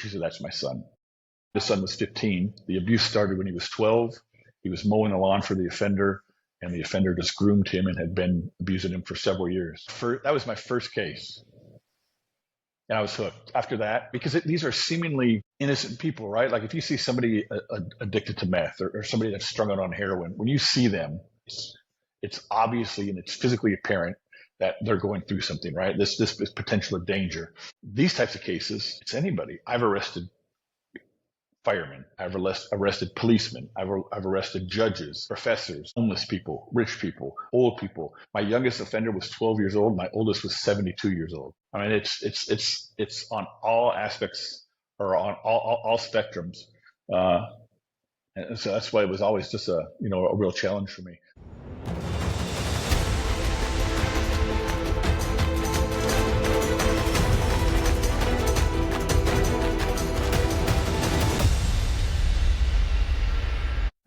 She said, that's my son. His son was 15. The abuse started when he was 12. He was mowing the lawn for the offender, and the offender just groomed him and had been abusing him for several years. That was my first case. And I was hooked after that, because these are seemingly innocent people, right? Like if you see somebody addicted to meth or somebody that's strung out on heroin, when you see them, it's obviously and it's physically apparent that they're going through something, right? This is potential of danger. These types of cases, it's anybody. I've arrested firemen. I've arrested policemen. I've arrested judges, professors, homeless people, rich people, old people. My youngest offender was 12 years old. My oldest was 72 years old. I mean, it's on all aspects or on all spectrums. And so that's why it was always just a real challenge for me.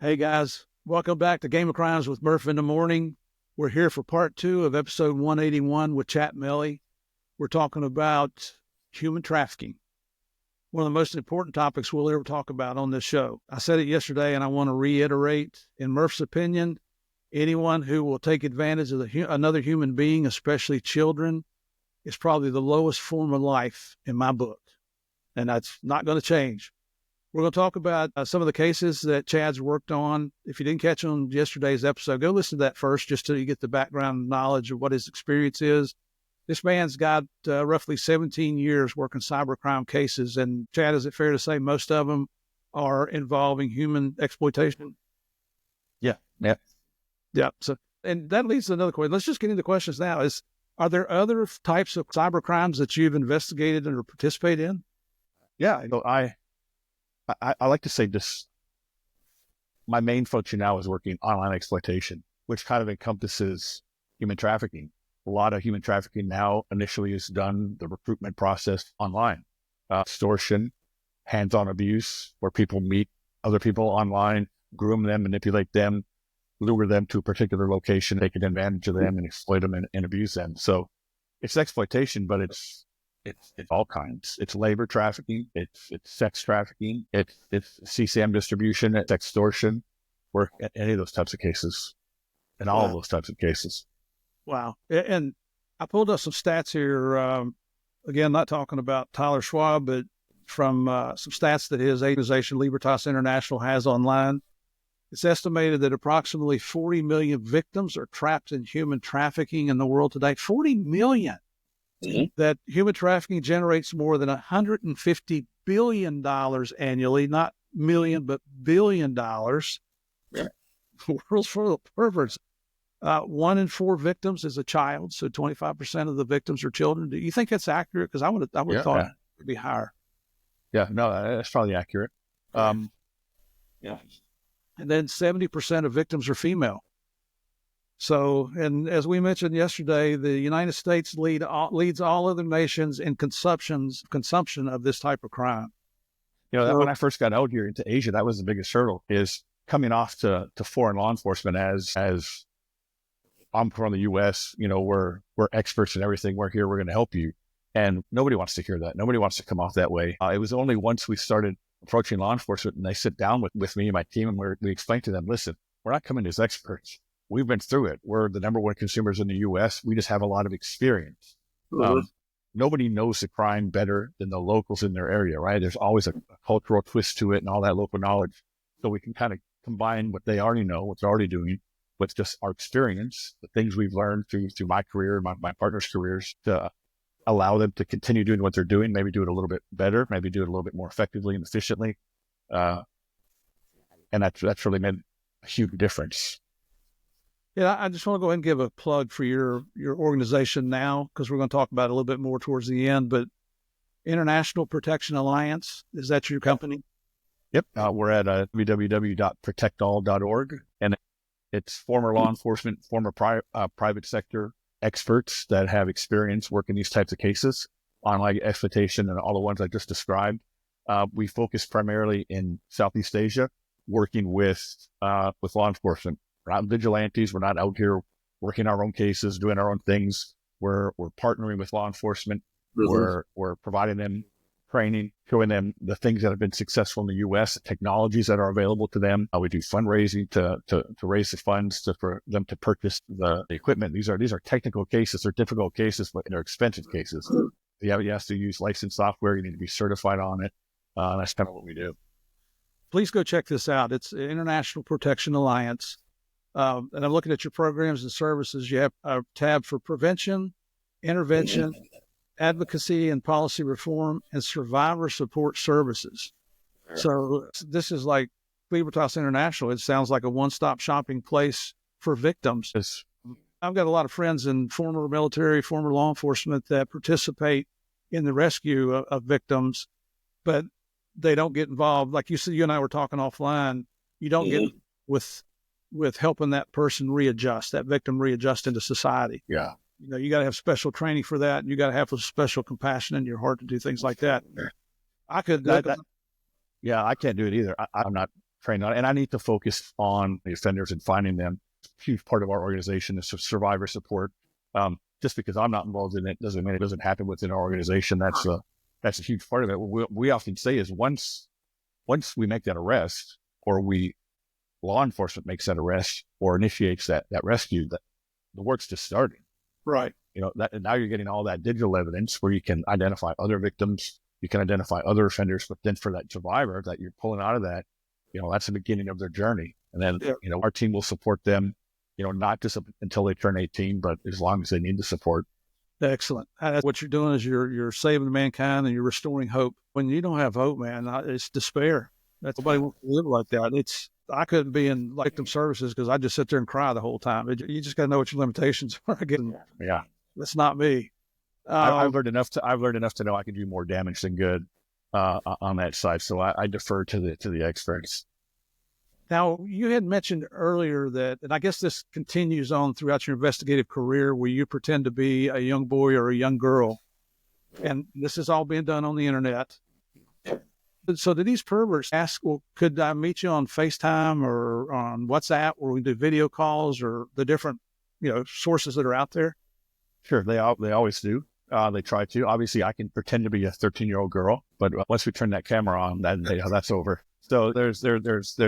Hey guys, welcome back to Game of Crimes with Murph in the Morning. We're here for part 2 of episode 181 with Chad Meli. We're talking about human trafficking, one of the most important topics we'll ever talk about on this show. I said it yesterday and I want to reiterate, in Murph's opinion, anyone who will take advantage of another human being, especially children, is probably the lowest form of life in my book. And that's not going to change. We're going to talk about some of the cases that Chad's worked on. If you didn't catch on yesterday's episode, go listen to that first just so you get the background knowledge of what his experience is. This man's got roughly 17 years working cybercrime cases. And Chad, is it fair to say most of them are involving human exploitation? Yeah. So, and that leads to another question. Let's just get into questions now. Are there other types of cybercrimes that you've investigated or participate in? Yeah. I like to say this, my main function now is working online exploitation, which kind of encompasses human trafficking. A lot of human trafficking now initially is done, the recruitment process online, extortion, hands-on abuse, where people meet other people online, groom them, manipulate them, lure them to a particular location, take advantage of them and exploit them and abuse them. So it's exploitation, but it's all kinds. It's labor trafficking. It's sex trafficking. It's CCM distribution. It's extortion. Work at any of those types of cases, and all of those types of cases. Wow. And I pulled up some stats here. Again, not talking about Tyler Schwab, but from some stats that his organization Libertas International has online. It's estimated that approximately 40 million victims are trapped in human trafficking in the world today. 40 million. Mm-hmm. That human trafficking generates more than $150 billion annually, not million, but $1 billion. Yeah. The world's full of perverts. 1 in 4 victims is a child, so 25% of the victims are children. Do you think that's accurate? Because I would have thought it would be higher. Yeah, no, that's probably accurate. Yeah. And then 70% of victims are female. So, and as we mentioned yesterday, the United States leads all other nations in consumption of this type of crime. When I first got out here into Asia, that was the biggest hurdle, is coming off to foreign law enforcement as I'm from the U.S., we're experts in everything. We're here. We're going to help you. And nobody wants to hear that. Nobody wants to come off that way. It was only once we started approaching law enforcement and they sit down with me and my team and we explain to them, listen, we're not coming as experts. We've been through it. We're the number 1 consumers in the U.S. We just have a lot of experience. Mm-hmm. Nobody knows the crime better than the locals in their area, right? There's always a cultural twist to it and all that local knowledge. So we can kind of combine what they already know, what they're already doing, with just our experience, the things we've learned through my career, my partner's careers, to allow them to continue doing what they're doing, maybe do it a little bit better, maybe do it a little bit more effectively and efficiently. And that's really made a huge difference. Yeah, I just want to go ahead and give a plug for your organization now, because we're going to talk about it a little bit more towards the end. But International Protection Alliance, is that your company? Yep. We're at www.protectall.org, and it's former law enforcement, former private sector experts that have experience working these types of cases, online exploitation and all the ones I just described. We focus primarily in Southeast Asia, working with law enforcement. We're not vigilantes. We're not out here working our own cases, doing our own things. We're partnering with law enforcement. Mm-hmm. We're providing them training, showing them the things that have been successful in the U.S., the technologies that are available to them. We do fundraising to raise the funds for them to purchase the equipment. These are technical cases. They're difficult cases, but they're expensive cases. You have to use licensed software. You need to be certified on it. That's kind of what we do. Please go check this out. It's International Protection Alliance. And I'm looking at your programs and services. You have a tab for prevention, intervention, advocacy and policy reform, and survivor support services. So this is like Libertas International. It sounds like a one-stop shopping place for victims. Yes. I've got a lot of friends in former military, former law enforcement that participate in the rescue of victims, but they don't get involved. Like you said, you and I were talking offline, you don't get with helping that person readjust, that victim readjust into society. Yeah. You know, you got to have special training for that. You got to have a special compassion in your heart to do things like that. I could. Yeah, I can't do it either. I'm not trained on it, and I need to focus on the offenders and finding them. A huge part of our organization is survivor support. Just because I'm not involved in it doesn't mean it doesn't happen within our organization. That's a huge part of it. What we often say is once we make that arrest, or law enforcement makes that arrest or initiates that rescue, that the work's just starting. Right. You know, now you're getting all that digital evidence where you can identify other victims, you can identify other offenders, but then for that survivor that you're pulling out of that, you know, that's the beginning of their journey. And then, you know, our team will support them, you know, not just until they turn 18, but as long as they need the support. Excellent. What you're doing is you're saving mankind and you're restoring hope. When you don't have hope, man, it's despair. Nobody wants to live like that. I couldn't be in victim services because I just sit there and cry the whole time. You just got to know what your limitations are. Yeah, that's not me. I've learned enough to know I can do more damage than good on that side. So I defer to the experts. Now, you had mentioned earlier that, and I guess this continues on throughout your investigative career, where you pretend to be a young boy or a young girl, and this is all being done on the internet. So do these perverts ask, well, could I meet you on FaceTime or on WhatsApp where we do video calls, or the different, you know, sources that are out there? Sure. They always do. They try to. Obviously, I can pretend to be a 13-year-old girl, but once we turn that camera on, that's over. So there's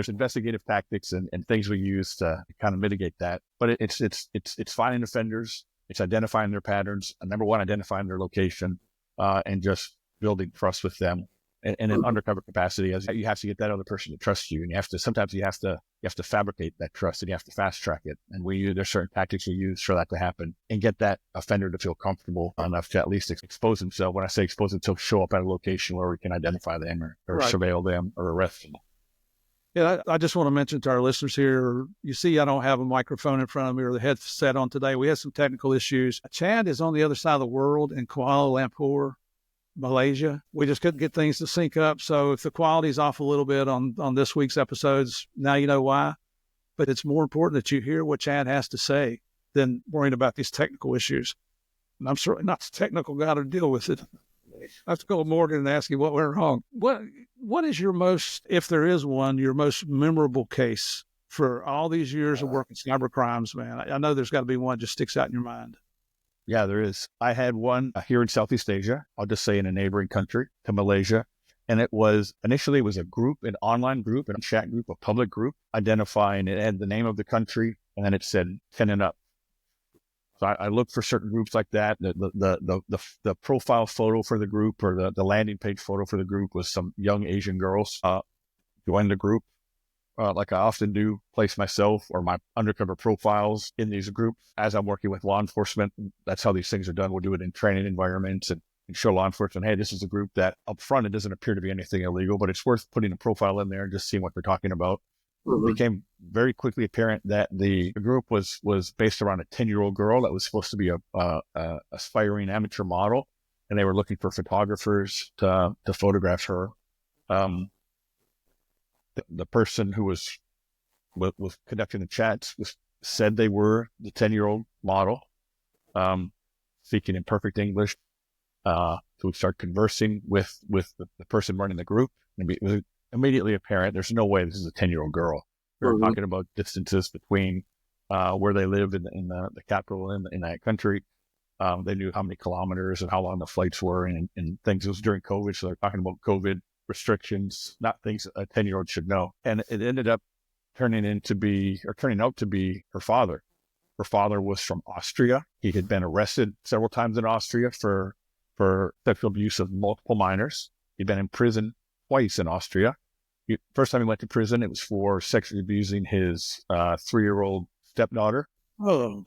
investigative tactics and things we use to kind of mitigate that. But it's finding offenders. It's identifying their patterns. Number one, identifying their location, and just building trust with them. In an undercover capacity, as you have to get that other person to trust you, and sometimes you have to fabricate that trust, and you have to fast track it. And there's certain tactics we use for that to happen, and get that offender to feel comfortable enough to at least expose himself. When I say expose himself, show up at a location where we can identify them or surveil them or arrest them. Yeah, I just want to mention to our listeners here, you see I don't have a microphone in front of me or the headset on today. We had some technical issues. Chad is on the other side of the world in Kuala Lumpur, Malaysia. We just couldn't get things to sync up. So if the quality's off a little bit on this week's episodes, now you know why. But it's more important that you hear what Chad has to say than worrying about these technical issues. And I'm certainly not the technical guy to deal with it. I have to go to Morgan and ask you what went wrong. What is your most, if there is one, your most memorable case for all these years of working cyber crimes, man? I know there's got to be one that just sticks out in your mind. Yeah, there is. I had one here in Southeast Asia. I'll just say in a neighboring country to Malaysia. And initially it was a group, an online group, a chat group, a public group, identifying, it had the name of the country, and then it said 10 and up. So I looked for certain groups like that. The profile photo for the group, or the landing page photo for the group, was some young Asian girls joined the group. Like I often do, place myself or my undercover profiles in these groups as I'm working with law enforcement. That's how these things are done. We'll do it in training environments and show law enforcement, hey, this is a group that up front, it doesn't appear to be anything illegal, but it's worth putting a profile in there and just seeing what they're talking about. Mm-hmm. It became very quickly apparent that the group was based around a 10-year-old girl that was supposed to be a aspiring amateur model, and they were looking for photographers to photograph her. The person who was conducting the chats said they were the 10-year-old model, speaking in perfect English. So we started conversing with the person running the group, and it was immediately apparent there's no way this is a 10-year-old girl. We were talking about distances between where they live in the capital in that country. They knew how many kilometers and how long the flights were and things. It was during COVID, so they're talking about COVID restrictions, not things a 10-year-old should know. And it ended up turning out to be her father. Her father was from Austria. He had been arrested several times in Austria for sexual abuse of multiple minors. He'd been in prison twice in Austria. First time he went to prison, it was for sexually abusing his 3-year-old stepdaughter. Oh,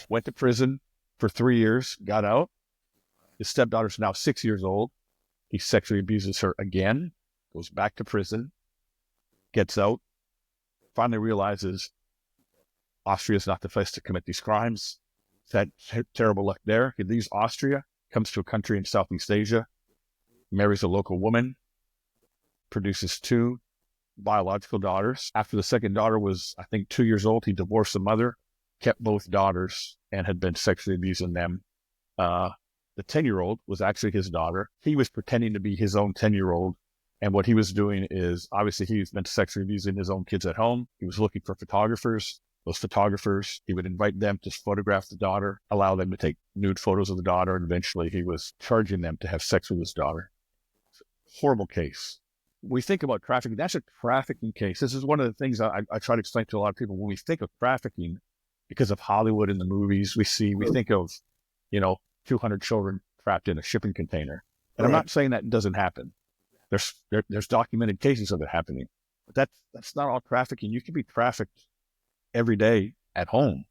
Went to prison for 3 years, got out. His stepdaughter's now 6 years old. He sexually abuses her again, goes back to prison, gets out, finally realizes Austria is not the place to commit these crimes. He's had terrible luck there. He leaves Austria, comes to a country in Southeast Asia, marries a local woman, produces 2 biological daughters. After the second daughter was, I think, 2 years old, he divorced the mother, kept both daughters, and had been sexually abusing them. The 10-year-old was actually his daughter. He was pretending to be his own 10-year-old. And what he was doing is, obviously, he's been sexually abusing his own kids at home. He was looking for photographers. Those photographers, he would invite them to photograph the daughter, allow them to take nude photos of the daughter, and eventually he was charging them to have sex with his daughter. Horrible case. We think about trafficking. That's a trafficking case. This is one of the things I try to explain to a lot of people. When we think of trafficking, because of Hollywood and the movies we think of, 200 children trapped in a shipping container. And I'm not saying that doesn't happen. There's documented cases of it happening. But that's not all trafficking. You can be trafficked every day at home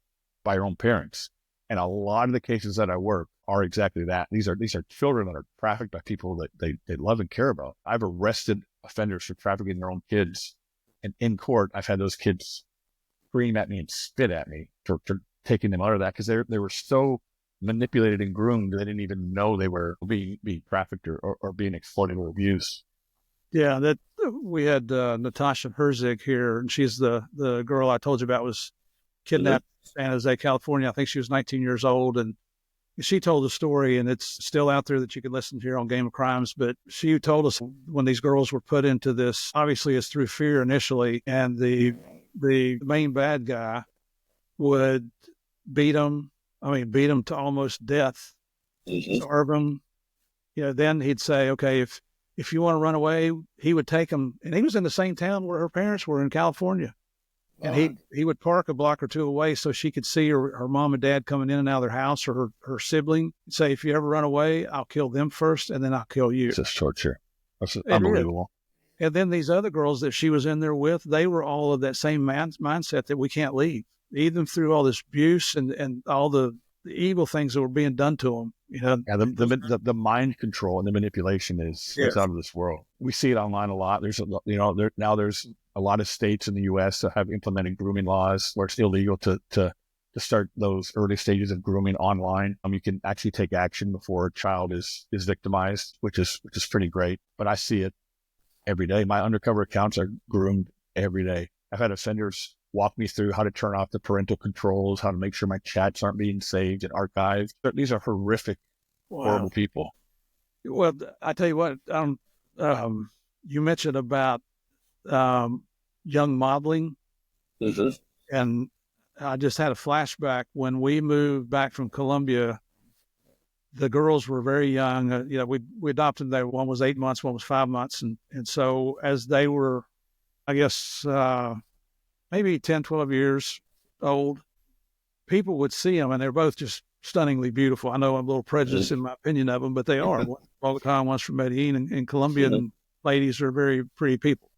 by your own parents. And a lot of the cases that I work are exactly that. These are children that are trafficked by people that they love and care about. I've arrested offenders for trafficking their own kids. And in court, I've had those kids scream at me and spit at me for taking them out of that, because they were so manipulated and groomed, they didn't even know they were being trafficked or being exploited or abused. Yeah, that we had Natasha Herzig here, and she's the girl I told you about was kidnapped in San Jose, California. I think she was 19 years old, and she told the story, and it's still out there that you can listen to here on Game of Crimes. But she told us when these girls were put into this, obviously it's through fear initially, and the main bad guy would beat them to almost death, starve them. Then he'd say, okay, if you want to run away, he would take them. And he was in the same town where her parents were in California. And he would park a block or two away so she could see her mom and dad coming in and out of their house, or her sibling. Say, if you ever run away, I'll kill them first, and then I'll kill you. It's just torture. That's unbelievable. And then these other girls that she was in there with, they were all of that same mindset that we can't leave, even through all this abuse and all the evil things that were being done to them. Yeah, the mind control and the manipulation is out of this world. We see it online a lot. There's there's a lot of states in the U.S. that have implemented grooming laws where it's illegal to start those early stages of grooming online. You can actually take action before a child is victimized, which is pretty great. But I see it every day. My undercover accounts are groomed every day. I've had offenders walk me through how to turn off the parental controls, how to make sure my chats aren't being saved and archived. These are horrific, horrible people. Well, I tell you what, you mentioned about young modeling, and I just had a flashback when we moved back from Colombia. The girls were very young. We adopted them. One was 8 months, one was 5 months, and so as they were, I guess, maybe 10, 12 years old, people would see them, and they're both just stunningly beautiful. I know I'm a little prejudiced in my opinion of them, but they are. Bogota, one's from Medellin, and Colombian ladies are very pretty people.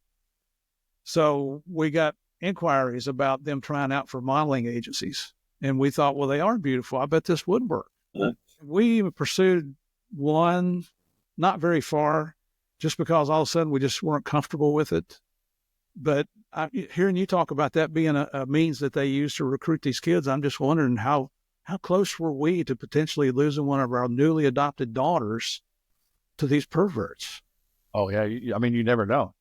So we got inquiries about them trying out for modeling agencies, and we thought, well, they are beautiful. I bet this would work. We pursued one, not very far, just because all of a sudden we just weren't comfortable with it. But hearing you talk about that being a means that they use to recruit these kids, I'm just wondering how close were we to potentially losing one of our newly adopted daughters to these perverts? Oh yeah, you never know.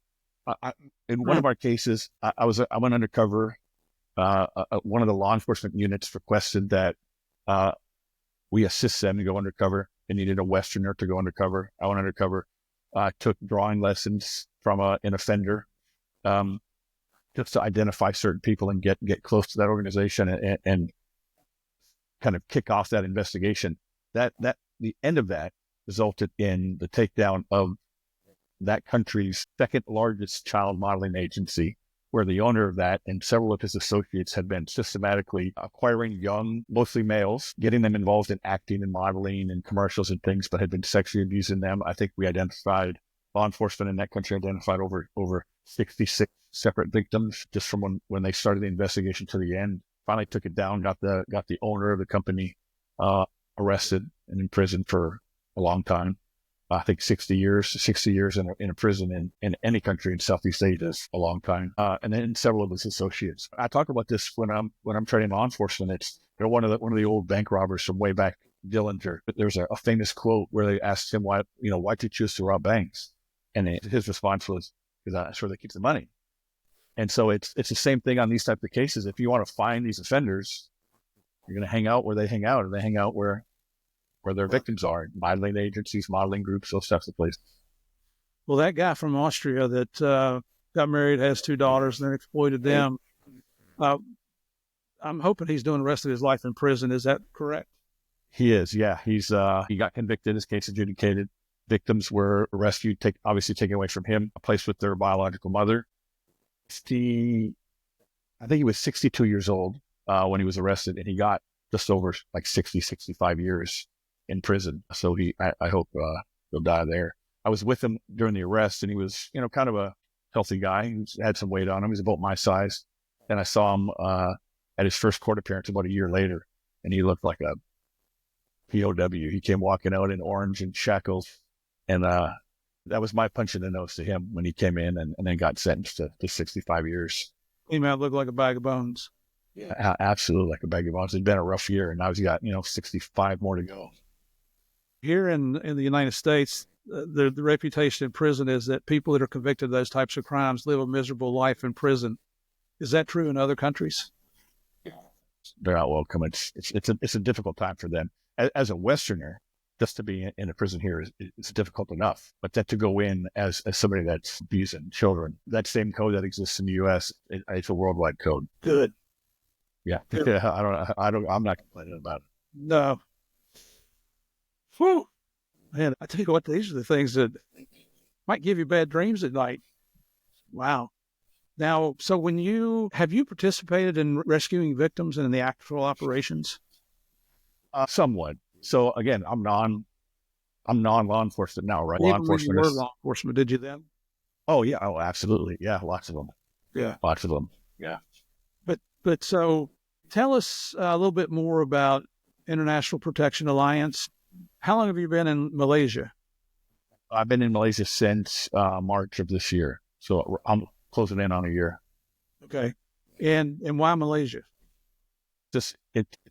In one of our cases, I went undercover. One of the law enforcement units requested that we assist them to go undercover. They needed a Westerner to go undercover. I went undercover. I took drawing lessons from an offender, just to identify certain people and get close to that organization. And kind of kick off that investigation. That the end of that resulted in the takedown of that country's second largest child modeling agency, where the owner of that and several of his associates had been systematically acquiring young, mostly males, getting them involved in acting and modeling and commercials and things, but had been sexually abusing them. I think law enforcement in that country identified over 66 separate victims just from when they started the investigation to the end. Finally took it down, got the owner of the company arrested and in prison for a long time. I think 60 years in a prison in any country in Southeast Asia is a long time. And then several of his associates. I talk about this when I'm training law enforcement. They're one of the old bank robbers from way back, Dillinger. But there's a famous quote where they asked him why'd you choose to rob banks? And his response was, because that's where they keep the money. And so it's the same thing on these types of cases. If you want to find these offenders, you're going to hang out where they hang out, or they hang out where their victims are, modeling agencies, modeling groups, those types of places. Well, that guy from Austria that got married, has 2 daughters, and then exploited them, I'm hoping he's doing the rest of his life in prison. Is that correct? He is, yeah. He got convicted, his case adjudicated. Victims were rescued, obviously taken away from him, placed with their biological mother. I think he was 62 years old when he was arrested, and he got just over like 60, 65 years in prison. So I hope he'll die there. I was with him during the arrest, and he was, kind of a healthy guy. He had some weight on him. He was about my size. Then I saw him at his first court appearance about a year later, and he looked like a POW. He came walking out in orange and shackles, and that was my punch in the nose to him when he came in and then got sentenced to 65 years. He might look like a bag of bones. Yeah, absolutely like a bag of bones. It's been a rough year, and now he's got 65 more to go. Here in the United States, the reputation in prison is that people that are convicted of those types of crimes live a miserable life in prison. Is that true in other countries? They're not welcome. It's a difficult time for them. As a Westerner, just to be in a prison here is difficult enough. But then to go in as somebody that's abusing children, that same code that exists in the U.S., it's a worldwide code. Good. Yeah. I'm not complaining about it. No. Whew. Man, I tell you what, these are the things that might give you bad dreams at night. Wow. Now, so have you participated in rescuing victims in the actual operations? Somewhat. So again, I'm non-law enforcement now, right? Law enforcement, did you then? Oh yeah. Oh, absolutely. Yeah. Lots of them. Yeah. Lots of them. Yeah. But so tell us a little bit more about International Protection Alliance. How long have you been in Malaysia? I've been in Malaysia since March of this year. So I'm closing in on a year. Okay. And why Malaysia? It's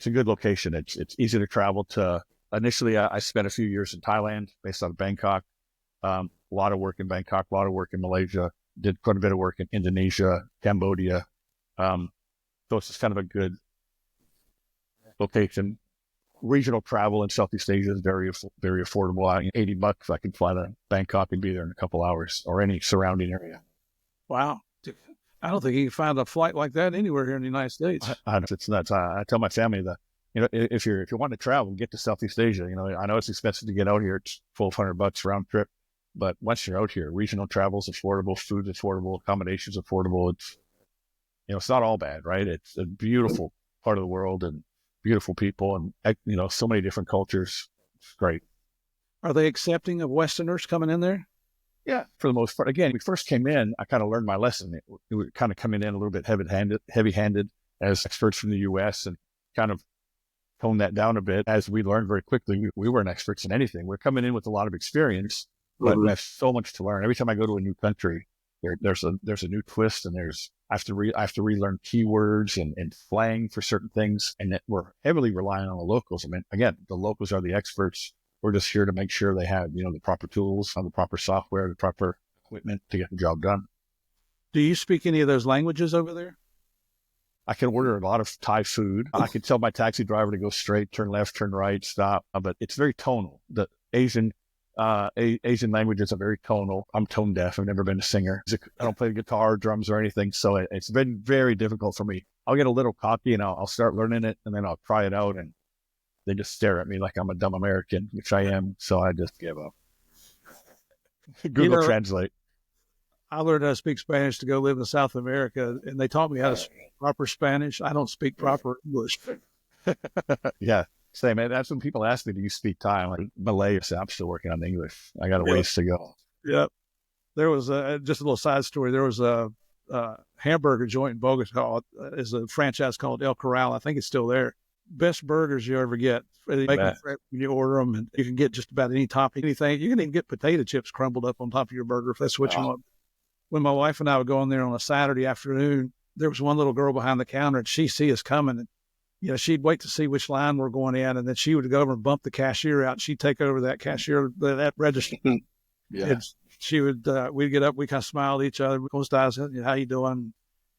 a good location. It's easy to travel to. Initially, I spent a few years in Thailand, based out of Bangkok. A lot of work in Bangkok, a lot of work in Malaysia. Did quite a bit of work in Indonesia, Cambodia. So it's just kind of a good location. Regional travel in Southeast Asia is very, very affordable. $80, I can fly to Bangkok and be there in a couple hours, or any surrounding area. Wow. I don't think you can find a flight like that anywhere here in the United States. It's nuts. I tell my family that, if you want to travel, get to Southeast Asia. I know it's expensive to get out here. It's $1,200 round trip, but once you're out here, regional travel is affordable, food's affordable, accommodations affordable. It's not all bad, right? It's a beautiful part of the world and beautiful people, and so many different cultures. It's great. Are they accepting of Westerners coming in there? Yeah, for the most part. Again, when we first came in, I kind of learned my lesson. We were kind of coming in a little bit heavy-handed as experts from the U.S. and kind of toned that down a bit. As we learned very quickly, we weren't experts in anything. We're coming in with a lot of experience, but we have so much to learn. Every time I go to a new country, there's a new twist, and I have to relearn keywords and slang for certain things, and that we're heavily relying on the locals. I mean, again, the locals are the experts. We're just here to make sure they have, the proper tools, the proper software, the proper equipment to get the job done. Do you speak any of those languages over there? I can order a lot of Thai food. I can tell my taxi driver to go straight, turn left, turn right, stop. But it's very tonal. The Asian languages are very tonal. I'm tone deaf. I've never been a singer. I don't play guitar, drums, or anything. So it's been very difficult for me. I'll get a little cocky and I'll start learning it, and then I'll try it out, and they just stare at me like I'm a dumb American, which I am. So I just give up. Google Translate. I learned how to speak Spanish to go live in South America, and they taught me how to speak proper Spanish. I don't speak proper English. Yeah, same. That's when people ask me, do you speak Thai? I'm like, Malay. I'm still working on English. I got a ways to go. Yep. There was just a little side story. There was a hamburger joint in Bogota. Is a franchise called El Corral. I think it's still there. Best burgers you ever get. They make them fresh when you order them, and you can get just about any topping, anything. You can even get potato chips crumbled up on top of your burger if that's what you want. When my wife and I would go in there on a Saturday afternoon, there was one little girl behind the counter, and she'd see us coming, and she'd wait to see which line we're going in, and then she would go over and bump the cashier out. She'd take over that cashier, that register. And she would, we'd get up, we kind of smiled at each other. Closed eyes, how you doing?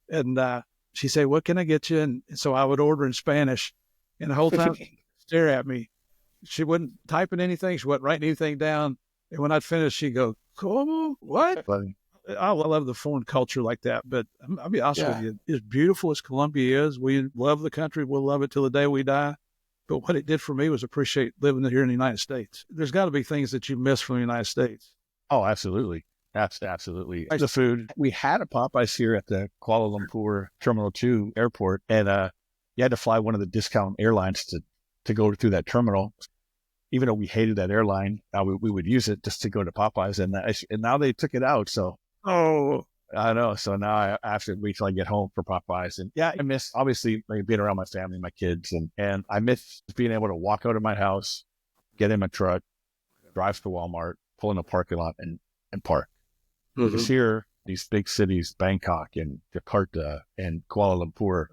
And she'd say, what can I get you? And so I would order in Spanish, and the whole time she'd stare at me. She wasn't typing anything. She wasn't writing anything down. And when I'd finish, she'd go, "Como? What?" Funny. I love the foreign culture like that, but I'll be honest with you, as beautiful as Colombia is, we love the country. We'll love it till the day we die. But what it did for me was appreciate living here in the United States. There's got to be things that you miss from the United States. Oh, absolutely. Absolutely. The food. We had a Popeyes here at the Kuala Lumpur Terminal 2 airport, and you had to fly one of the discount airlines to go through that terminal. Even though we hated that airline, we would use it just to go to Popeyes, and now they took it out. So, I know. So now I have to wait till I get home for Popeyes. And yeah, I miss obviously being around my family, my kids, and I miss being able to walk out of my house, get in my truck, drive to Walmart, pull in a parking lot, and park. Because here, these big cities, Bangkok and Jakarta and Kuala Lumpur,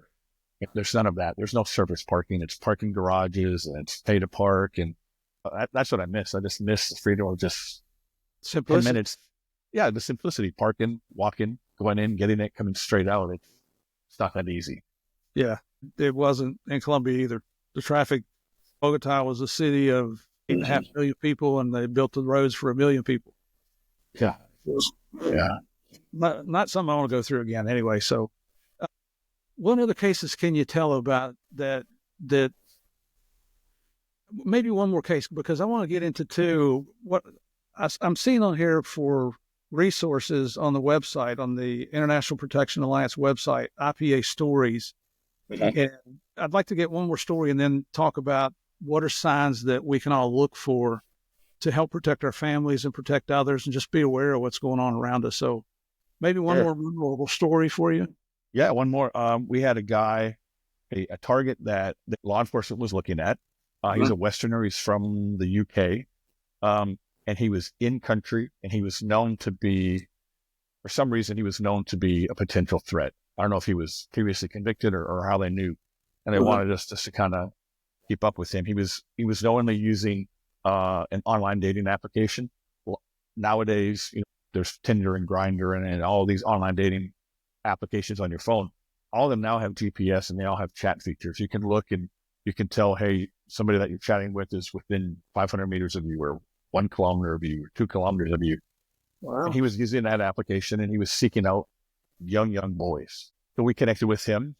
there's none of that. There's no surface parking. It's parking garages and it's pay to park. And that's what I miss. I just miss the freedom of just 10 minutes. Yeah, the simplicity, parking, walking, going in, getting it, coming straight out. It's not that easy. Yeah, it wasn't in Colombia either. The traffic, Bogota was a city of 8.5 million people, and they built the roads for 1 million people. Yeah. Yeah. Not something I want to go through again anyway. So what other cases can you tell about that maybe one more case, because I want to get into two. What I'm seeing on here for resources on the website, on the International Protection Alliance website, IPA stories. And I'd like to get one more story and then talk about what are signs that we can all look for to help protect our families and protect others and just be aware of what's going on around us. So maybe one more memorable story for you. Yeah, one more. We had a guy, a target that law enforcement was looking at. He's a Westerner. He's from the UK. And he was in country, and he was known to be, for some reason, he was known to be a potential threat. I don't know if he was previously convicted or how they knew. And they wanted us just to kind of keep up with him. He was knowingly using an online dating application. Well, nowadays, there's Tinder and Grindr and all these online dating applications on your phone. All of them now have GPS, and they all have chat features. You can look and you can tell, hey, somebody that you're chatting with is within 500 meters of you, or 1 kilometer of you, or 2 kilometers of you. Wow. And he was using that application, and he was seeking out young boys. So we connected with him,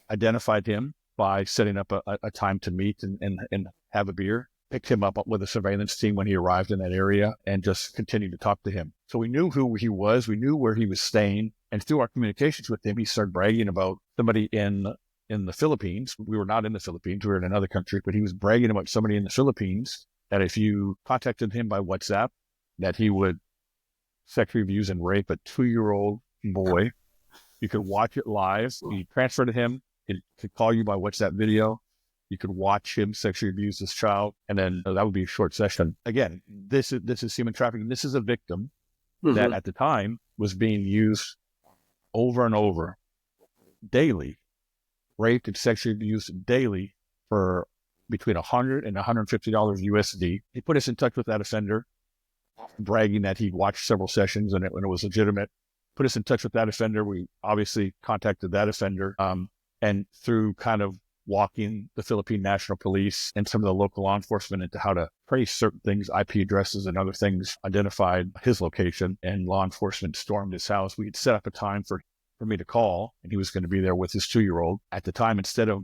identified him by setting up a time to meet and have a beer, picked him up with a surveillance team when he arrived in that area, and just continued to talk to him. So we knew who he was. We knew where he was staying. And through our communications with him, he started bragging about somebody in the Philippines. We were not in the Philippines. We were in another country, but he was bragging about somebody in the Philippines that if you contacted him by WhatsApp, that he would sexually abuse and rape a 2-year-old boy. You could watch it live. You transfer to him. He could call you by WhatsApp video. You could watch him sexually abuse this child, and then that would be a short session. Again, this is human trafficking. This is a victim that at the time was being used over and over daily, raped and sexually abused daily for between $100 and $150 USD. He put us in touch with that offender, bragging that he'd watched several sessions and it was legitimate. Put us in touch with that offender. We obviously contacted that offender, and through kind of walking the Philippine National Police and some of the local law enforcement into how to trace certain things, IP addresses and other things, identified his location, and law enforcement stormed his house. We had set up a time for me to call, and he was going to be there with his 2-year-old. At the time, instead of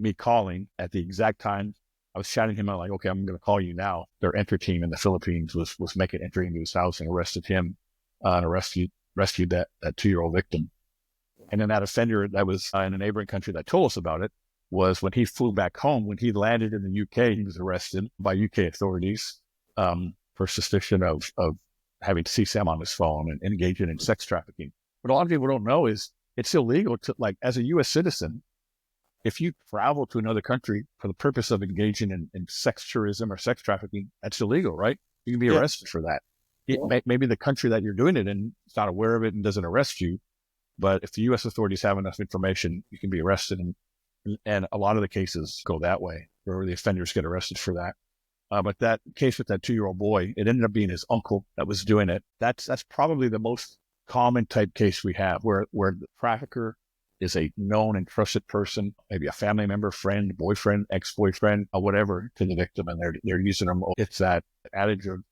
me calling at the exact time. I was shouting him out like, okay, I'm going to call you now. Their entry team in the Philippines was making entry into his house and arrested him and rescued that 2-year-old victim. And then that offender that was in a neighboring country that told us about it was when he flew back home, when he landed in the UK, he was arrested by UK authorities for suspicion of having CSAM on his phone and engaging in sex trafficking. What a lot of people don't know is it's illegal to, like, as a U.S. citizen, if you travel to another country for the purpose of engaging in sex tourism or sex trafficking, that's illegal, right? You can be arrested for that. Maybe the country that you're doing it in is not aware of it and doesn't arrest you, but if the U.S. authorities have enough information, you can be arrested. And a lot of the cases go that way, where the offenders get arrested for that. But that case with that 2-year-old boy, it ended up being his uncle that was doing it. That's probably the most common type case we have, where the trafficker is a known and trusted person, maybe a family member, friend, boyfriend, ex-boyfriend, or whatever, to the victim, and they're using them. It's that adage of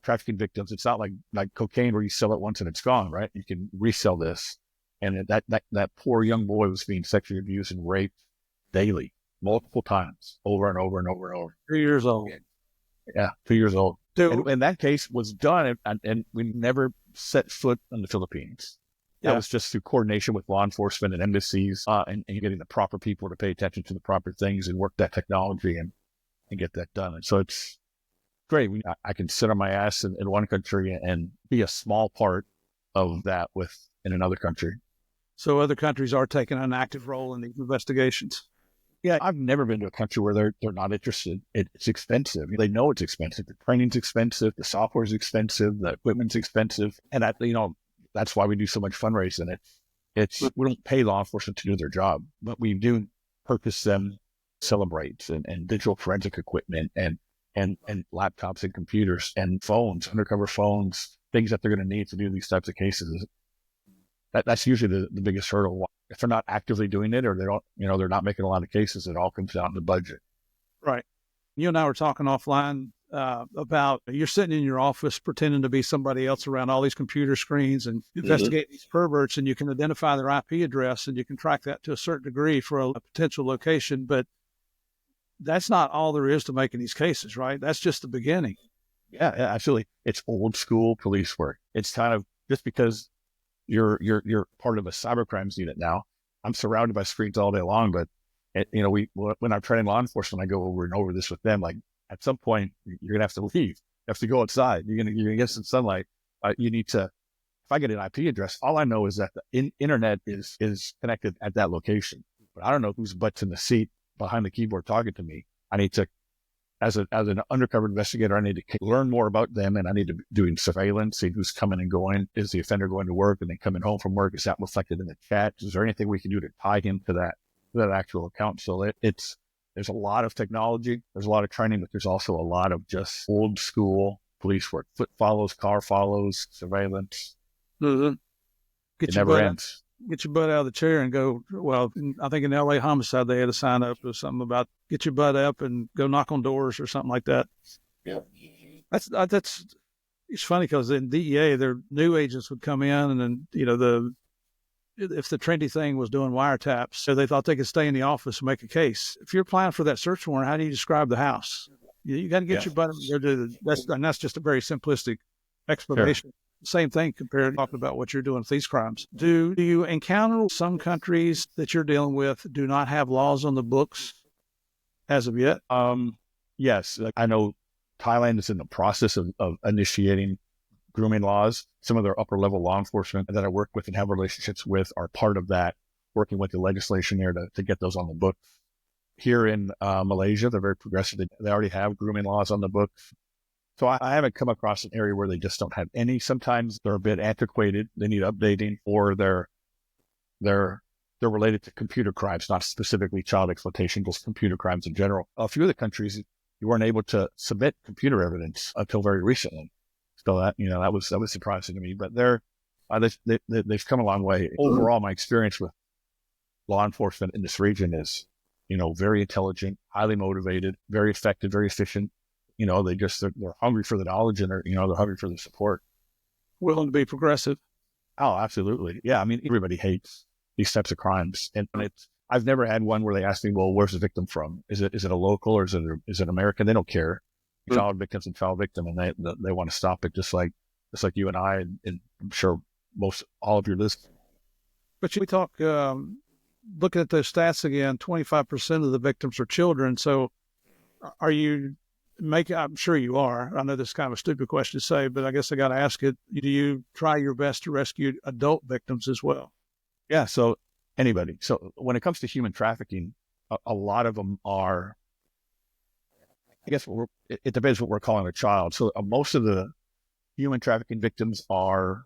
trafficking victims. It's not like cocaine where you sell it once and it's gone, right? You can resell this. And that poor young boy was being sexually abused and raped daily, multiple times, over and over and over and over. 3 years old. Yeah, 2 years old. Dude. And that case was done, and we never set foot in the Philippines. That was just through coordination with law enforcement and embassies and getting the proper people to pay attention to the proper things and work that technology and get that done. And so it's great. I can sit on my ass in one country and be a small part of that in another country. So other countries are taking an active role in these investigations. Yeah, I've never been to a country where they're not interested. It's expensive. They know it's expensive. The training's expensive. The software's expensive. The equipment's expensive. And that's why we do so much fundraising. We don't pay law enforcement to do their job, but we do purpose them celebrate and digital forensic equipment and laptops and computers and phones, undercover phones, things that they're going to need to do these types of cases. That's usually the biggest hurdle. If they're not actively doing it, or they're not making a lot of cases, it all comes down to budget. Right. You and I were talking offline about you're sitting in your office pretending to be somebody else around all these computer screens and investigate these perverts, and you can identify their IP address and you can track that to a certain degree for a potential location. But that's not all there is to making these cases, right? That's just the beginning. Yeah, absolutely. It's old school police work. It's kind of just because you're part of a cybercrimes unit now. I'm surrounded by screens all day long, but when I'm training law enforcement, I go over and over this with them. Like, at some point, you're gonna have to leave. You have to go outside. You're gonna get some sunlight. You need to. If I get an IP address, all I know is that the internet is connected at that location, but I don't know whose butt's in the seat behind the keyboard talking to me. I need to, as an undercover investigator, I need to learn more about them, and I need to be doing surveillance, see who's coming and going. Is the offender going to work and then coming home from work? Is that reflected in the chat? Is there anything we can do to tie him to that actual account? So there's a lot of technology, there's a lot of training, but there's also a lot of just old school police work. Foot follows, car follows, surveillance. Mm-hmm. It never ends. Get your butt out of the chair and go. Well, I think in LA homicide, they had a sign up or something about get your butt up and go knock on doors or something like that. Yeah. That's it's funny because in DEA, their new agents would come in and then, if the trendy thing was doing wiretaps, so they thought they could stay in the office and make a case. If you're applying for that search warrant, how do you describe the house? You got to get your butt up and go do that's just a very simplistic explanation. Sure. Same thing compared to talking about what you're doing with these crimes. Do you encounter some countries that you're dealing with do not have laws on the books as of yet? Yes. I know Thailand is in the process of initiating grooming laws. Some of their upper level law enforcement that I work with and have relationships with are part of that, working with the legislation there to get those on the books. Here in Malaysia, they're very progressive. They already have grooming laws on the books. So I haven't come across an area where they just don't have any. Sometimes they're a bit antiquated. They need updating, or they're related to computer crimes, not specifically child exploitation, just computer crimes in general. A few of the countries, you weren't able to submit computer evidence until very recently. So that was surprising to me. But they've come a long way. Overall, my experience with law enforcement in this region is, very intelligent, highly motivated, very effective, very efficient. They're hungry for the knowledge, and they're hungry for the support. Willing to be progressive. Oh, absolutely. Yeah. I mean, everybody hates these types of crimes, and I've never had one where they ask me, well, where's the victim from? Is it a local or is it American? They don't care. Child victim's a child victim, and they want to stop it, just like you and I, and I'm sure all of your listeners. But we talk, looking at those stats again, 25% of the victims are children. So are you I'm sure you are. I know this is kind of a stupid question to say, but I guess I got to ask it. Do you try your best to rescue adult victims as well? Yeah. So anybody. So when it comes to human trafficking, a lot of them are, I guess it depends what we're calling a child. So most of the human trafficking victims are,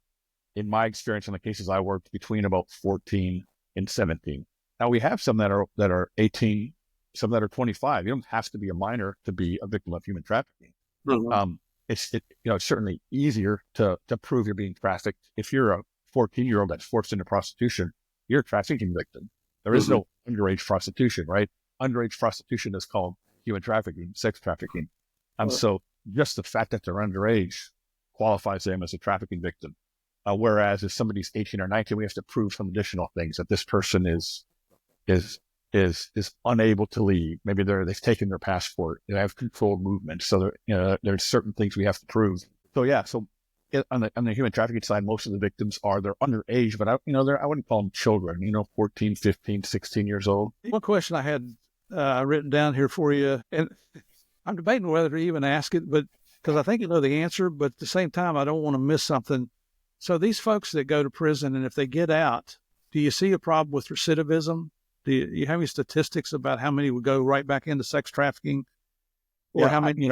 in my experience in the cases I worked, between about 14 and 17. Now we have some that are 18, some that are 25. You don't have to be a minor to be a victim of human trafficking. Mm-hmm. It's certainly easier to prove you're being trafficked. If you're a 14-year-old that's forced into prostitution, you're a trafficking victim. There is no underage prostitution, right? Underage prostitution is called human trafficking, sex trafficking. So just the fact that they're underage qualifies them as a trafficking victim. Whereas if somebody's 18 or 19, we have to prove some additional things, that this person is unable to leave. Maybe they've taken their passport. They have controlled movement. So there's certain things we have to prove. So yeah, on the human trafficking side, most of the victims they're underage, but I wouldn't call them children. 14, 15, 16 years old. One question I had written down here for you, and I'm debating whether to even ask it, but because I think you know the answer, but at the same time, I don't want to miss something. So these folks that go to prison, and if they get out, do you see a problem with recidivism? Do you have any statistics about how many would go right back into sex trafficking, or how many?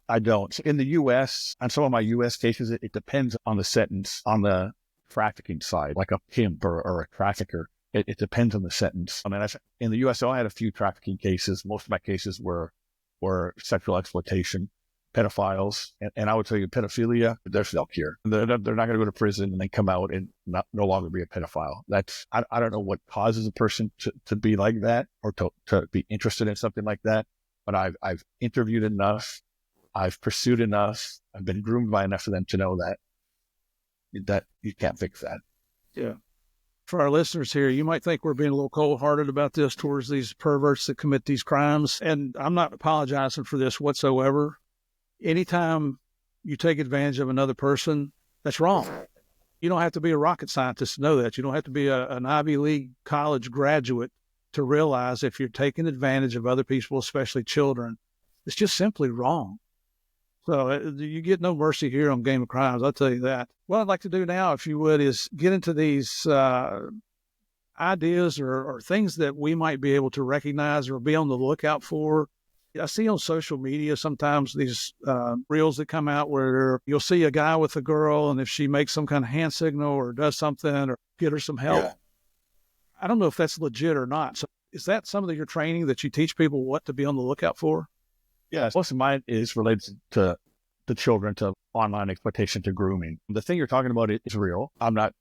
I don't. In the U.S., on some of my U.S. cases, it depends on the sentence. On the trafficking side, like a pimp or a trafficker, it depends on the sentence. I mean, in the U.S., I had a few trafficking cases. Most of my cases were sexual exploitation, pedophiles, and I would tell you, pedophilia, there's no cure. They're not going to go to prison and then come out and no longer be a pedophile. I don't know what causes a person to be like that, or to be interested in something like that. But I've interviewed enough, I've pursued enough, I've been groomed by enough of them to know that you can't fix that. Yeah. For our listeners here, you might think we're being a little cold-hearted about this towards these perverts that commit these crimes, and I'm not apologizing for this whatsoever. Anytime you take advantage of another person, that's wrong. You don't have to be a rocket scientist to know that. You don't have to be an Ivy League college graduate to realize if you're taking advantage of other people, especially children, it's just simply wrong. So you get no mercy here on Game of Crimes, I'll tell you that. What I'd like to do now, if you would, is get into these ideas or things that we might be able to recognize or be on the lookout for. I see on social media sometimes these reels that come out where you'll see a guy with a girl, and if she makes some kind of hand signal or does something or get her some help, I don't know if that's legit or not. So is that some of your training that you teach people what to be on the lookout for? Yeah, most of mine is related to children, to online exploitation, to grooming. The thing you're talking about is real. I'm not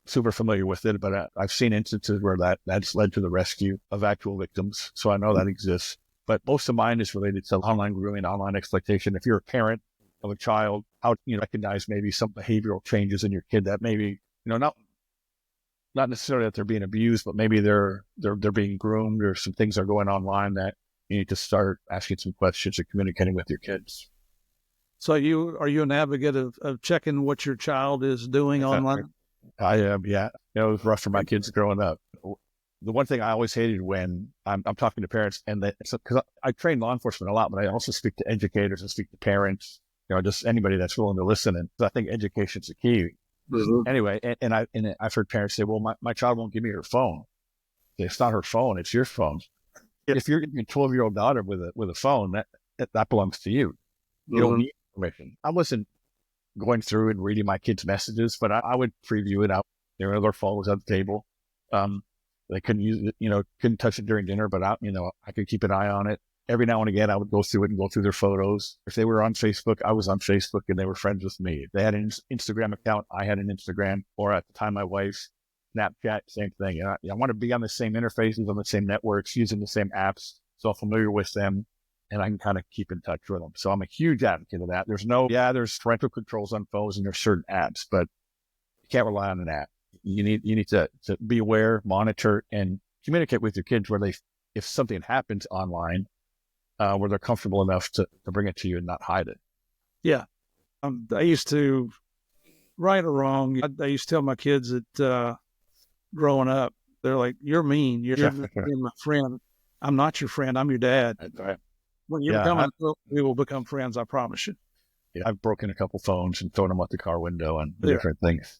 super familiar with it, but I've seen instances where that's led to the rescue of actual victims. So I know that exists. But most of mine is related to online grooming, online exploitation. If you're a parent of a child, how do recognize maybe some behavioral changes in your kid that maybe, not necessarily that they're being abused, but maybe they're being groomed, or some things are going online that you need to start asking some questions and communicating with your kids. So are you an advocate of checking what your child is doing online? I am, yeah. It was rough for my kids growing up. The one thing I always hated when I'm talking to parents, and because I train law enforcement a lot, but I also speak to educators and speak to parents, just anybody that's willing to listen. And I think education's the key. Mm-hmm. Anyway, and I've heard parents say, well, my child won't give me her phone. It's not her phone, it's your phone. If you're getting a 12-year-old daughter with a phone, that belongs to you. You don't need permission. I wasn't going through and reading my kids' messages, but I would preview it out. Their phone was on the table. They couldn't use it, couldn't touch it during dinner, but I could keep an eye on it. Every now and again, I would go through it and go through their photos. If they were on Facebook, I was on Facebook and they were friends with me. If they had an Instagram account, I had an Instagram, or at the time, my wife's Snapchat, same thing. I want to be on the same interfaces, on the same networks, using the same apps, so I'm familiar with them, and I can kind of keep in touch with them. So I'm a huge advocate of that. There's parental controls on phones, and there's certain apps, but you can't rely on an app. you need to be aware, monitor, and communicate with your kids if something happens online, where they're comfortable enough to bring it to you and not hide it. Yeah. I used to, right or wrong, I used to tell my kids that growing up, they're like, you're mean. You're my friend. I'm not your friend. I'm your dad. That's right. When you become an adult, we will become friends. I promise you. Yeah, I've broken a couple phones and thrown them out the car window and different things.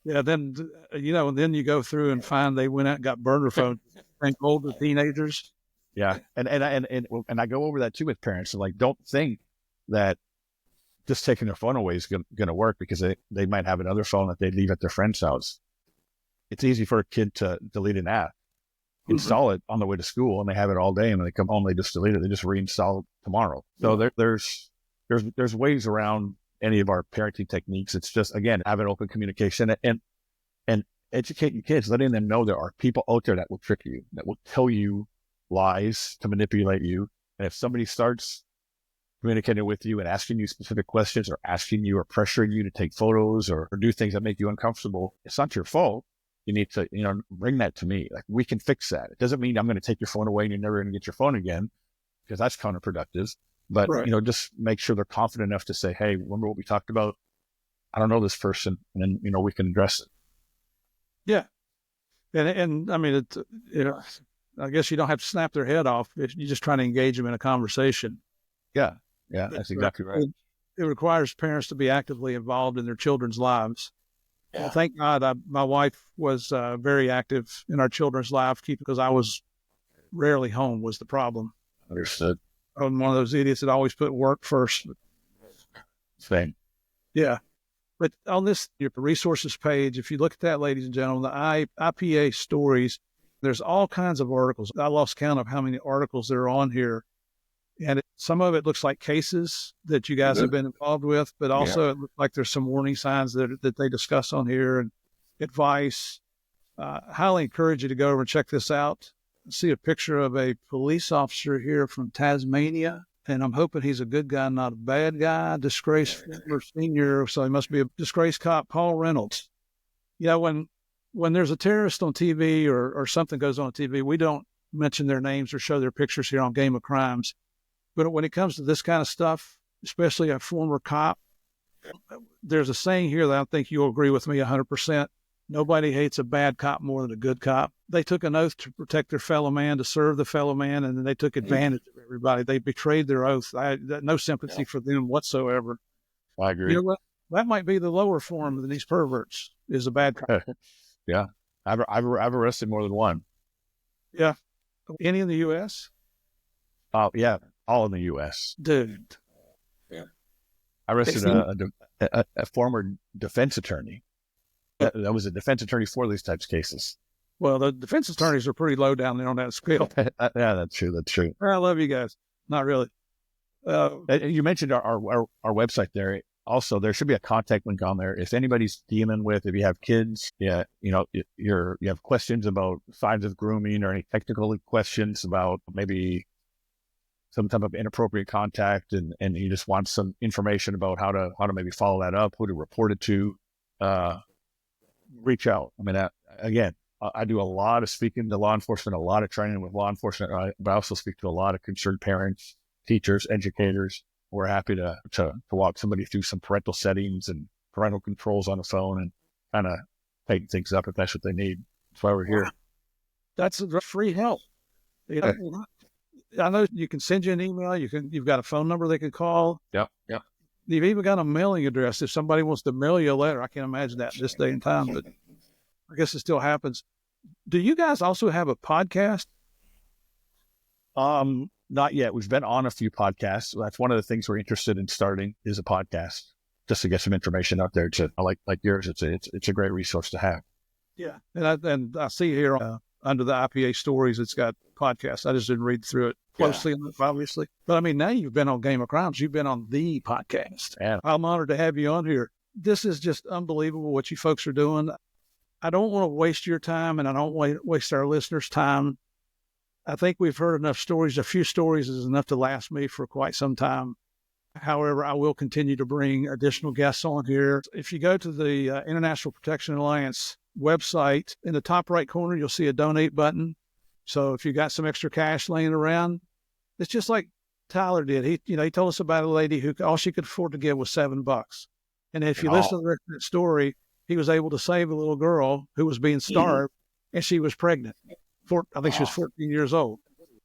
Yeah. Then, then you go through and find they went out and got burner phones and older teenagers. Yeah. And I go over that too with parents. So like, don't think that just taking their phone away is going to work, because they might have another phone that they leave at their friend's house. It's easy for a kid to delete an app, install it on the way to school, and they have it all day. And when they come home, they just delete it. They just reinstall it tomorrow. So there's ways around any of our parenting techniques. It's just, again, have an open communication and educate your kids, letting them know there are people out there that will trick you, that will tell you lies to manipulate you. And if somebody starts communicating with you and asking you specific questions, or asking you or pressuring you to take photos or do things that make you uncomfortable, it's not your fault. You need to, bring that to me. Like, we can fix that. It doesn't mean I'm going to take your phone away and you're never going to get your phone again, because that's counterproductive. But, just make sure they're confident enough to say, hey, remember what we talked about? I don't know this person. And then, we can address it. Yeah. And I mean, I guess you don't have to snap their head off. You're just trying to engage them in a conversation. Yeah. Yeah, that's exactly right. It requires parents to be actively involved in their children's lives. Yeah. Well, thank God, my wife was very active in our children's life, because I was rarely home was the problem. Understood. I'm one of those idiots that always put work first. Same. Yeah. But on your resources page, if you look at that, ladies and gentlemen, the IPA stories, there's all kinds of articles. I lost count of how many articles there are on here. And some of it looks like cases that you guys have been involved with, but also it looks like there's some warning signs that they discuss on here, and advice. Highly encourage you to go over and check this out. I see a picture of a police officer here from Tasmania, and I'm hoping he's a good guy, not a bad guy. Disgraced former senior, so he must be a disgraced cop, Paul Reynolds. When there's a terrorist on TV or something goes on TV, we don't mention their names or show their pictures here on Game of Crimes. But when it comes to this kind of stuff, especially a former cop, there's a saying here that I think you'll agree with me 100%. Nobody hates a bad cop more than a good cop. They took an oath to protect their fellow man, to serve the fellow man, and then they took advantage of everybody. They betrayed their oath. I had no sympathy for them whatsoever. I agree. You know what? That might be the lower form than these perverts, is a bad cop. Yeah. I've arrested more than one. Yeah. Any in the U.S.? Yeah. All in the U.S. Dude. Yeah. I arrested a former defense attorney. That was a defense attorney for these types of cases. Well, the defense attorneys are pretty low down there on that scale. Yeah, that's true. That's true. I love you guys. Not really. You mentioned our website there. Also, there should be a contact link on there. If anybody's dealing with, if you have kids, you have questions about signs of grooming, or any technical questions about maybe some type of inappropriate contact, and you just want some information about how to maybe follow that up, who to report it to, reach out. I mean, I do a lot of speaking to law enforcement, a lot of training with law enforcement, but I also speak to a lot of concerned parents, teachers, educators. We're happy to walk somebody through some parental settings and parental controls on the phone, and kind of tighten things up if that's what they need. That's why we're here. That's free help. I know you can send you an email. You've got a phone number they can call. Yeah. You've even got a mailing address if somebody wants to mail you a letter. I can't imagine that in this day and time, but I guess it still happens. Do you guys also have a podcast? Not yet. We've been on a few podcasts. That's one of the things we're interested in starting, is a podcast, just to get some information out there. Like yours, it's a great resource to have. Yeah, and I see here under the IPA stories, it's got podcasts. I just didn't read through it closely enough, obviously. But I mean, now you've been on Game of Crimes. You've been on the podcast. Yeah. I'm honored to have you on here. This is just unbelievable what you folks are doing. I don't want to waste your time, and I don't want to waste our listeners' time. I think we've heard enough stories. A few stories is enough to last me for quite some time. However, I will continue to bring additional guests on here. If you go to the International Protection Alliance website, in the top right corner, you'll see a donate button. So if you got some extra cash laying around, it's just like Tyler did. He told us about a lady who all she could afford to give was $7. And if you listen to the rest of that story, he was able to save a little girl who was being starved, and she was pregnant. I think she was 14 years old.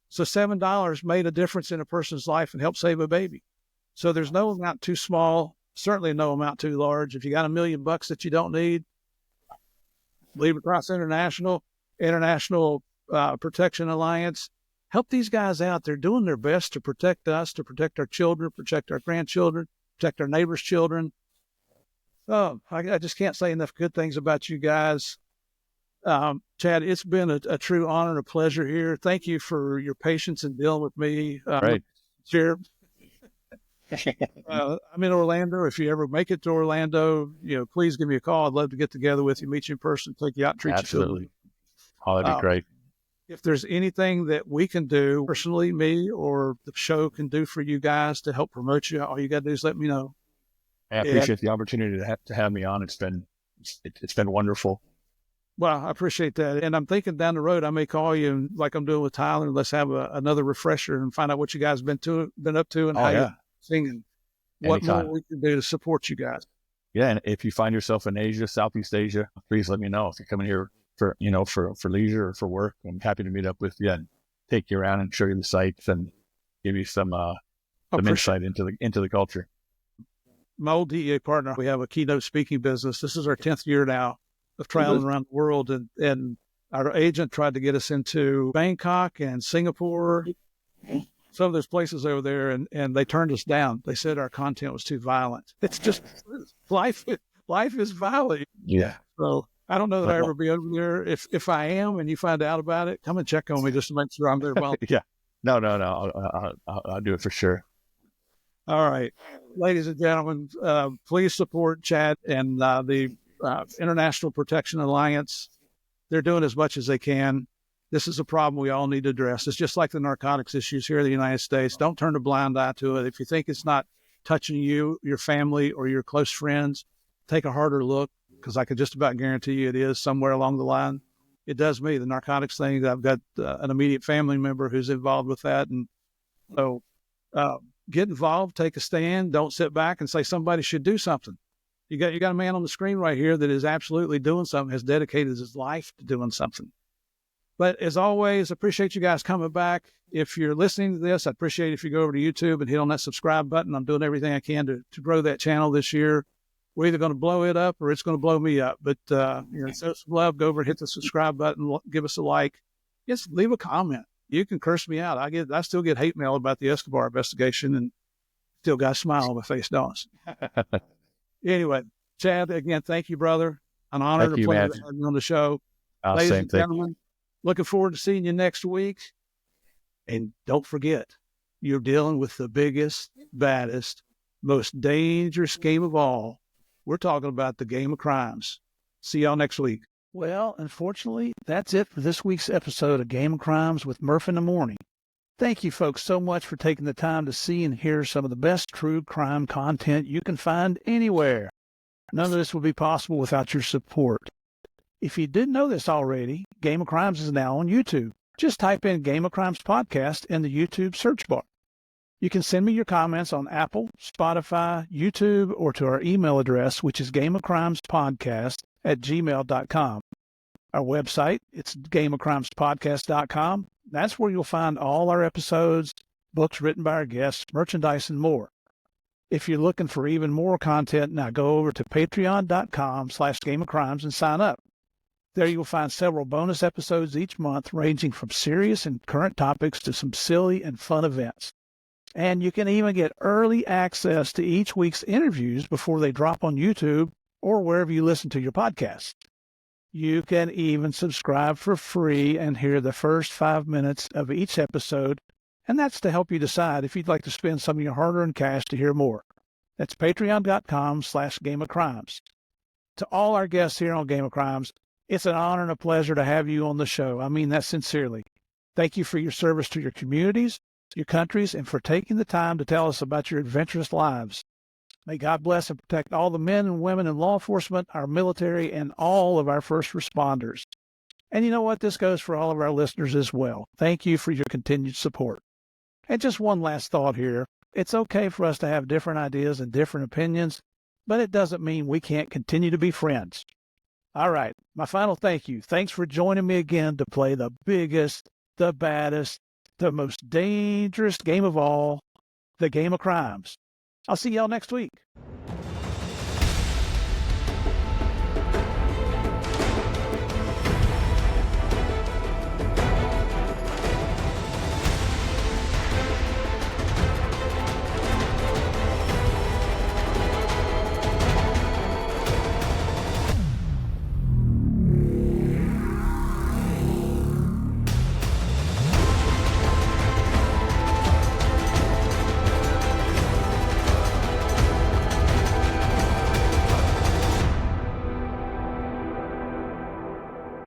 So $7 made a difference in a person's life and helped save a baby. So there's no amount too small, certainly no amount too large. If you got $1 million that you don't need, Leave Across International Protection Alliance, help these guys out. They're doing their best to protect us, to protect our children, protect our grandchildren, protect our neighbors' children. Oh, I just can't say enough good things about you guys. Chad, it's been a true honor and a pleasure here. Thank you for your patience in dealing with me. Right. Here. I'm in Orlando. If you ever make it to Orlando, please give me a call. I'd love to get together with you, meet you in person, take you out, treat Absolutely. you. Oh, that'd be great. If there's anything that we can do personally, me or the show can do for you guys to help promote you, all you got to do is let me know. I appreciate the opportunity to have me on. It's been wonderful. Well, I appreciate that. And I'm thinking down the road, I may call you, and like I'm doing with Tyler, and let's have another refresher and find out what you guys been up to and how you're singing, what more we can do to support you guys. Yeah. And if you find yourself in Asia, Southeast Asia, please let me know. If you're coming here for leisure or for work, I'm happy to meet up with you and take you around and show you the sites and give you some insight into the culture. My old DEA partner, we have a keynote speaking business. This is our 10th year now of traveling around the world. And our agent tried to get us into Bangkok and Singapore, some of those places over there, and they turned us down. They said our content was too violent. It's just life is violent. Yeah. So I don't know that I'll ever be over there. If I am and you find out about it, come and check on me just to make sure I'm there. Yeah. No. I'll do it for sure. All right. Ladies and gentlemen, please support Chad and the International Protection Alliance. They're doing as much as they can. This is a problem we all need to address. It's just like the narcotics issues here in the United States. Don't turn a blind eye to it. If you think it's not touching you, your family, or your close friends, take a harder look, because I can just about guarantee you it is somewhere along the line. It does me, the narcotics thing. I've got an immediate family member who's involved with that. And so get involved, take a stand. Don't sit back and say somebody should do something. You got a man on the screen right here that is absolutely doing something, has dedicated his life to doing something. But as always, appreciate you guys coming back. If you're listening to this, I'd appreciate if you go over to YouTube and hit on that subscribe button. I'm doing everything I can to grow that channel this year. We're either going to blow it up or it's going to blow me up. But show some love, go over and hit the subscribe button, give us a like. Just leave a comment. You can curse me out. I still get hate mail about the Escobar investigation, and still got a smile on my face, don't I? Anyway, Chad, again, thank you, brother. An honor and a pleasure to have you on the show. Ladies and gentlemen, looking forward to seeing you next week. And don't forget, you're dealing with the biggest, baddest, most dangerous game of all. We're talking about the game of crimes. See y'all next week. Well, unfortunately, that's it for this week's episode of Game of Crimes with Murph in the Morning. Thank you folks so much for taking the time to see and hear some of the best true crime content you can find anywhere. None of this would be possible without your support. If you didn't know this already, Game of Crimes is now on YouTube. Just type in Game of Crimes Podcast in the YouTube search bar. You can send me your comments on Apple, Spotify, YouTube, or to our email address, which is gameofcrimespodcast@gmail.com. Our website, it's gameofcrimespodcast.com. That's where you'll find all our episodes, books written by our guests, merchandise, and more. If you're looking for even more content, now go over to patreon.com/gameofcrimes and sign up. There you'll find several bonus episodes each month, ranging from serious and current topics to some silly and fun events. And you can even get early access to each week's interviews before they drop on YouTube or wherever you listen to your podcasts. You can even subscribe for free and hear the first 5 minutes of each episode, and that's to help you decide if you'd like to spend some of your hard-earned cash to hear more. That's patreon.com/gameofcrimes. To all our guests here on Game of Crimes, it's an honor and a pleasure to have you on the show. I mean that sincerely. Thank you for your service to your communities, your countries, and for taking the time to tell us about your adventurous lives. May God bless and protect all the men and women in law enforcement, our military, and all of our first responders. And you know what? This goes for all of our listeners as well. Thank you for your continued support. And just one last thought here. It's okay for us to have different ideas and different opinions, but it doesn't mean we can't continue to be friends. All right, my final thank you. Thanks for joining me again to play the biggest, the baddest, the most dangerous game of all, the game of crimes. I'll see y'all next week.